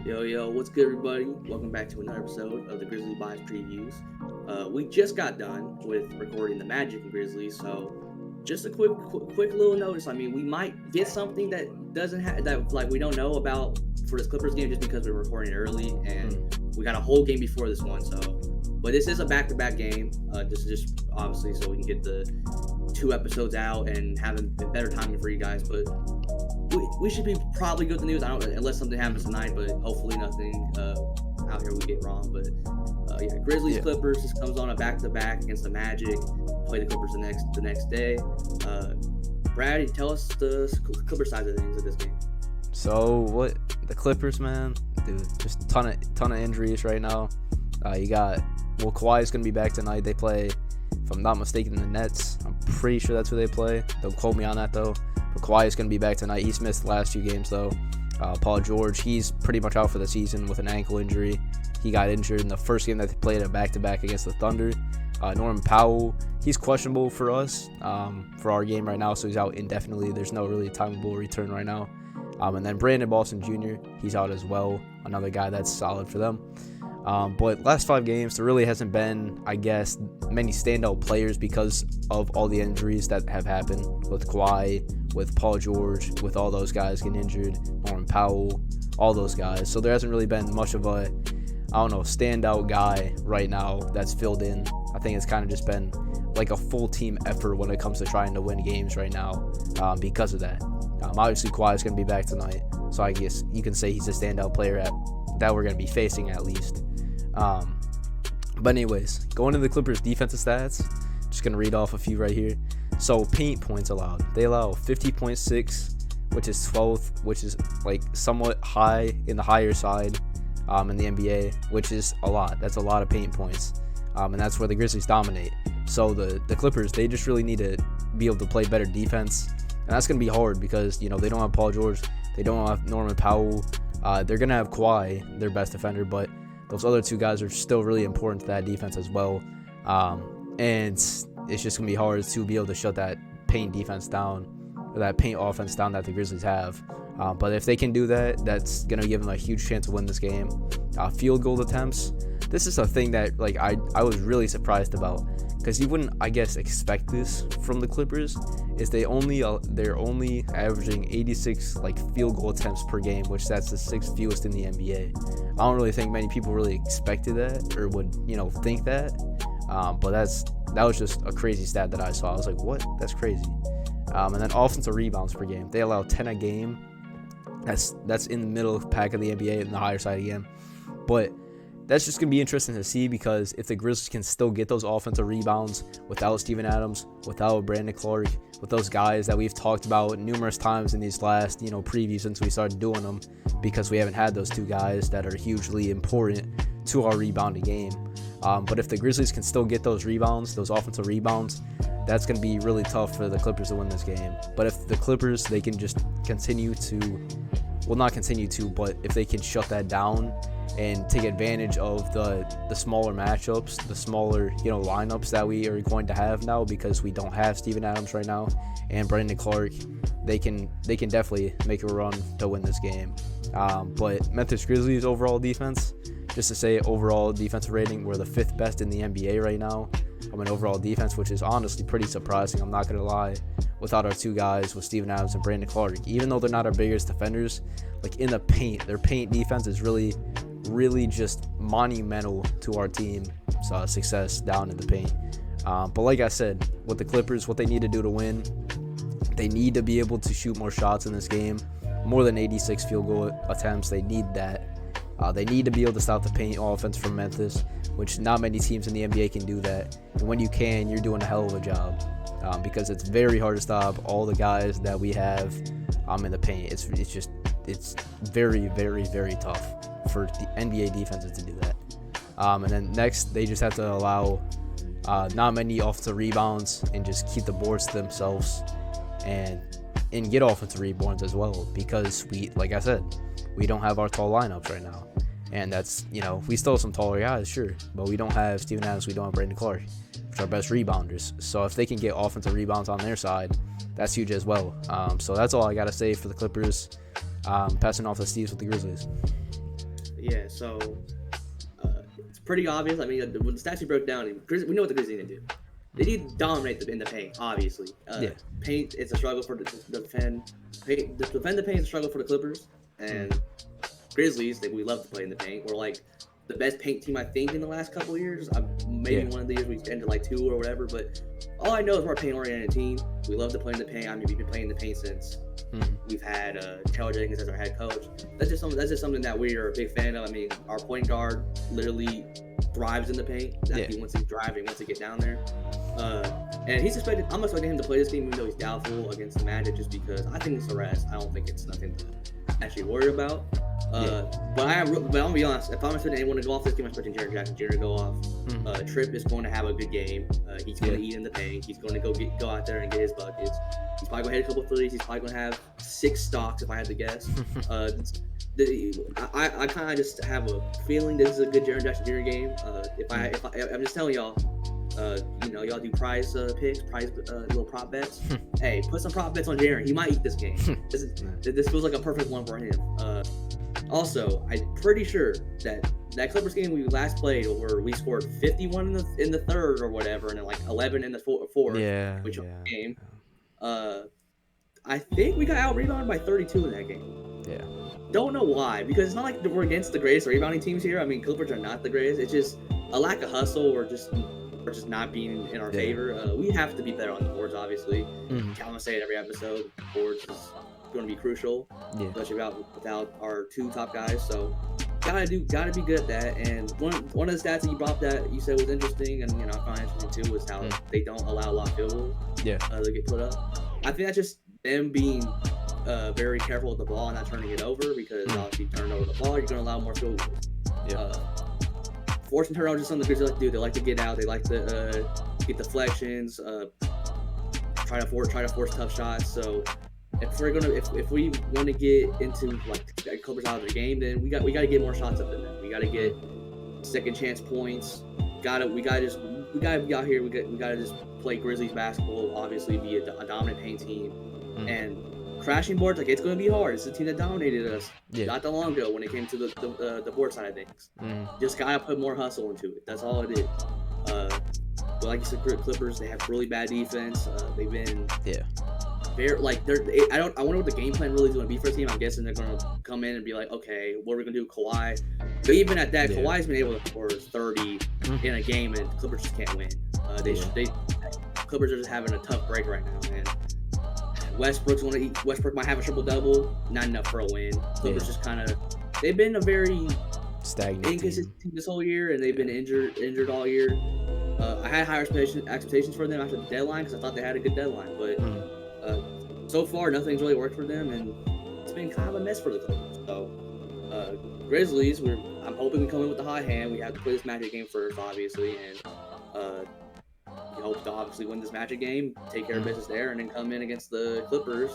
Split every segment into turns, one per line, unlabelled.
Yo, what's good, everybody? Welcome back to another episode of the Grizzly Bias Previews. We just got done with recording the Magic and Grizzlies, so just a quick little notice. I mean, we might get something that doesn't have that like we don't know about for this Clippers game just because we're recording early and we got a whole game before this one. But this is a back-to-back game. This is just obviously so we can get the two episodes out and have a better timing for you guys, but. We should be probably good with the news. I don't unless something happens tonight, but hopefully nothing out here we get wrong. But Grizzlies Clippers just comes on a back-to-back against the Magic. Play the Clippers the next day. Brad, tell us the Clipper side of things of this game.
So what the Clippers, man, dude, just ton of injuries right now. Kawhi is gonna be back tonight. They play, if I'm not mistaken, the Nets. I'm pretty sure that's who they play. Don't quote me on that though. But Kawhi is going to be back tonight. He's missed the last few games, though. Paul George, he's pretty much out for the season with an ankle injury. He got injured in the first game that they played at back-to-back against the Thunder. Norman Powell, he's questionable for us for our game right now, so he's out indefinitely. There's no really timeable return right now. And then Brandon Boston Jr., he's out as well. Another guy that's solid for them. But last 5 games, there really hasn't been, I guess, many standout players because of all the injuries that have happened with Kawhi, with Paul George, with all those guys getting injured, Norman Powell, all those guys. So there hasn't really been much of a, standout guy right now that's filled in. I think it's kind of just been like a full team effort when it comes to trying to win games right now because of that. Obviously, Kawhi is going to be back tonight, so I guess you can say he's a standout player that we're going to be facing at least. But anyways, going to the Clippers defensive stats, just going to read off a few right here. So paint points allowed. They allow 50.6, which is 12th, which is like somewhat high in the higher side in the NBA, which is a lot. That's a lot of paint points. And that's where the Grizzlies dominate. So the Clippers, they just really need to be able to play better defense. And that's going to be hard because, they don't have Paul George. They don't have Norman Powell. They're going to have Kawhi, their best defender, but those other two guys are still really important to that defense as well. And it's just going to be hard to be able to shut that paint defense down, or that paint offense down that the Grizzlies have. But if they can do that, that's going to give them a huge chance to win this game. Field goal attempts. This is a thing that I was really surprised about because you wouldn't, I guess, expect this from the Clippers. Is they're only averaging 86 field goal attempts per game, which that's the 6th fewest in the NBA. I don't really think many people really expected that or would think that. But that was just a crazy stat that I saw. I was like, what? That's crazy. And then offensive rebounds per game. They allow 10 a game. That's in the middle pack of the NBA and the higher side again. But that's just going to be interesting to see because if the Grizzlies can still get those offensive rebounds without Steven Adams, without Brandon Clark, with those guys that we've talked about numerous times in these last, previews since we started doing them, because we haven't had those two guys that are hugely important to our rebounding game. But if the Grizzlies can still get those rebounds, those offensive rebounds, that's going to be really tough for the Clippers to win this game. But if the Clippers, they can just not continue to, but if they can shut that down and take advantage of the smaller matchups, the smaller, lineups that we are going to have now because we don't have Steven Adams right now and Brandon Clark, they can definitely make a run to win this game. But Memphis Grizzlies overall defense, just to say overall defensive rating, we're the 5th best in the NBA right now. Overall defense, which is honestly pretty surprising, I'm not going to lie, without our two guys, with Steven Adams and Brandon Clark. Even though they're not our biggest defenders, in the paint, their paint defense is really just monumental to our team's success down in the paint. But like I said, with the Clippers, what they need to do to win, they need to be able to shoot more shots in this game, more than 86 field goal attempts. They need that. They need to be able to stop the paint offense from Memphis, which not many teams in the NBA can do that. And when you can, you're doing a hell of a job because it's very hard to stop all the guys that we have in the paint. It's very, very, very tough for the NBA defenses to do that. And then next, they just have to allow not many offensive rebounds and just keep the boards to themselves and get offensive rebounds as well because like I said, we don't have our tall lineups right now. And that's, we still have some taller guys, sure, but we don't have Steven Adams, we don't have Brandon Clark, which are our best rebounders. So if they can get offensive rebounds on their side, that's huge as well. So that's all I got to say for the Clippers. Passing off the Steves with the Grizzlies.
Yeah, so it's pretty obvious. I mean, when the stats we broke down, we know what the Grizzlies need to do. They need to dominate in the paint, obviously.
Yeah.
Paint is a struggle for the defend. Defend the paint is a struggle for the Clippers. And Grizzlies, we love to play in the paint. We're like the best paint team, I think, in the last couple of years. Maybe one of the years we ended like 2 or whatever. But all I know is we're a paint-oriented team. We love to play in the paint. I mean, we've been playing in the paint since we've had Taylor Jenkins as our head coach. That's just something that we are a big fan of. I mean, our point guard literally thrives in the paint. He wants to drive, he wants to get down there. And I'm expecting him to play this game even though he's doubtful against the Magic, just because I think it's a rest. I don't think it's nothing to actually worry about. But I'll be honest, if I'm expecting anyone to go off this game, I'm expecting Jaren Jackson Jr. to go off. Tripp is going to have a good game. He's going to eat in the paint. He's going to go out there and get his buckets. He's probably going to hit a couple threes. He's probably going to have 6 stocks if I had to guess. I kind of just have a feeling this is a good Jaren Jackson Jr. game. I'm just telling y'all, y'all do prize picks, little prop bets. Hey, put some prop bets on Jaren. He might eat this game. This feels like a perfect one for him. Also, I'm pretty sure that Clippers game we last played, where we scored 51 in the third or whatever, and then like 11 in the fourth, which was the game. I think we got out rebounded by 32 in that game.
Yeah.
Don't know why, because it's not like we're against the greatest rebounding teams here. I mean, Clippers are not the greatest. It's just a lack of hustle or just not being in our favor. We have to be better on the boards, obviously. I'm gonna say it every episode. Boards is going to be crucial, especially without our 2 top guys. So gotta be good at that. And one of the stats that you brought up that you said was interesting, and I find interesting too, was how they don't allow a lot of field goals to get put up. I think that's just them being very careful with the ball and not turning it over, because obviously if you turn over the ball, you're going to allow more field goals. Forcing turnovers is something the Grizzlies like to do. They like to get out. They like to get deflections, try to force tough shots. So if we want to get into like Clippers out of the game, then we got to get more shots up in them. We got to get second chance points. We gotta be out here. We gotta just play Grizzlies basketball. Obviously, be a dominant paint team and crashing boards. Like, it's going to be hard. It's the team that dominated us not that long ago when it came to the board side of things. Just gotta put more hustle into it. That's all it is. But like you said, Clippers, they have really bad defense. They've been very I wonder what the game plan really is going to be for the team. I'm guessing they're going to come in and be like, okay, what are we going to do? Kawhi. But even at that, Kawhi's been able to score 30 in a game, and Clippers just can't win. Clippers are just having a tough break right now, man. Westbrook might have a triple-double, not enough for a win. Clippers just they've been a very
stagnant,
inconsistent team this whole year, and they've been injured all year. I had higher expectations for them after the deadline because I thought they had a good deadline, but so far nothing's really worked for them, and it's been kind of a mess for the Clippers. So Grizzlies, I'm hoping we come in with the hot hand. We have to play this Magic game first, obviously, and we hope to obviously win this Magic game, take care of business there, and then come in against the Clippers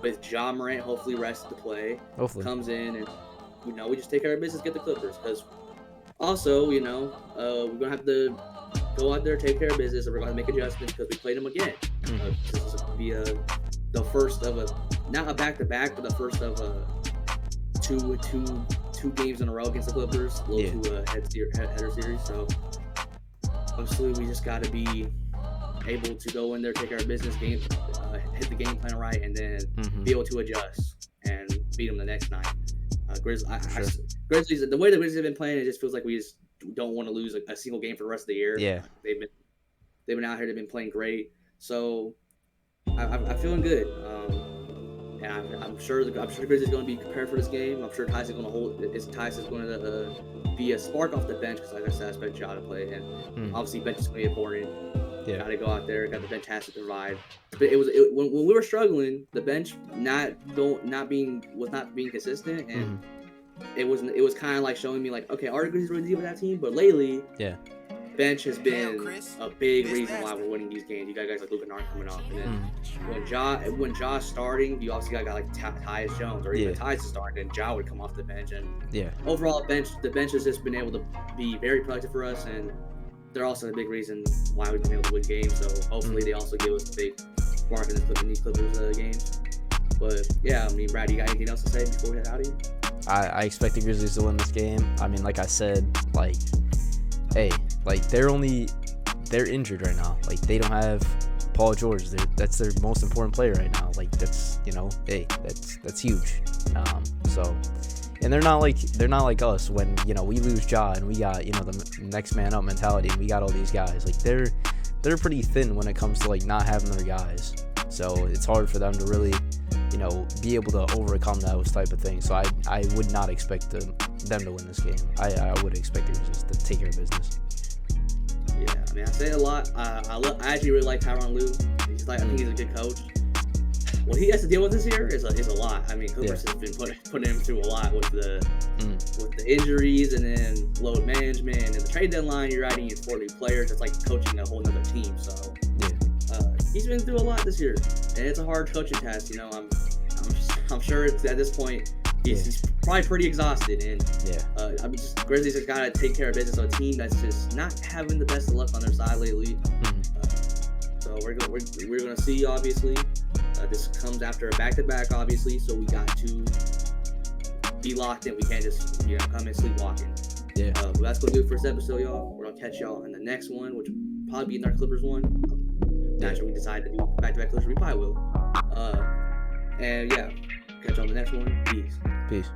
with Ja Morant hopefully rested to play.
Hopefully
comes in, and we just take care of business, get the Clippers. Because also, we're gonna have to go out there, take care of business, and we're gonna make adjustments because we played them again. This is gonna be the first of not a back-to-back, but the first of two games in a row against the Clippers, to a header series. So obviously, we just got to be able to go in there, take our business game, hit the game plan right, and then be able to adjust and beat them the next night. Grizzlies, the way the Grizzlies have been playing, it just feels like we just don't want to lose a single game for the rest of the year. They've been out here. They've been playing great. So I'm feeling good. And I'm sure the Grizzlies is going to be prepared for this game. I'm sure Tyus is going to Tyus is going to be a spark off the bench because, like I said, I expect Ja to play, and obviously bench is going to be important. Got to go out there. Got the bench has to provide. But when we were struggling, the bench was not being consistent, and it was kind of like showing me like, okay, are the Grizzlies really deep with that team? But lately, bench has been a big reason why we're winning these games. You got guys like Luka Narn coming off, and then when Ja's starting, you also got a guy like Tyus Jones, or even Tyus is starting, and Ja would come off the bench. And overall, the bench has just been able to be very productive for us, and they're also a big reason why we've been able to win games. So hopefully they also give us a big spark in these Clippers games. But yeah, I mean, Brad, you got anything else to say before we head out of here?
I expect the Grizzlies to win this game. I mean, like I said, like, hey, like they're injured right now. Like they don't have Paul George. That's their most important player right now. Like that's, hey, that's huge. So, and they're not like us when we lose Ja and we got the next man up mentality and we got all these guys. Like they're pretty thin when it comes to like not having their guys. So it's hard for them to really be able to overcome those type of things. So I would not expect them to win this game. I would expect the Grizzlies to take care of business.
Yeah, I mean, I say it a lot. I actually really like Tyronn Lue. I think he's a good coach. What he has to deal with this year is a lot. I mean, Clippers has been putting him through a lot with the injuries and then load management and the trade deadline. You're adding your 4 new players. It's like coaching a whole other team. So he's been through a lot this year, and it's a hard coaching task. I'm sure it's at this point he's probably pretty exhausted, and I mean, just Grizzlies have got to take care of business on a team that's just not having the best of luck on their side lately. So we're gonna see. Obviously, this comes after a back-to-back, obviously. So we got to be locked in. We can't just come in sleepwalking.
Yeah.
But that's gonna do it for this episode, y'all. We're gonna catch y'all in the next one, which will probably be another Clippers one. Not sure we decide to do back-to-back Clippers. We probably will. And yeah, catch you on the next one. Peace.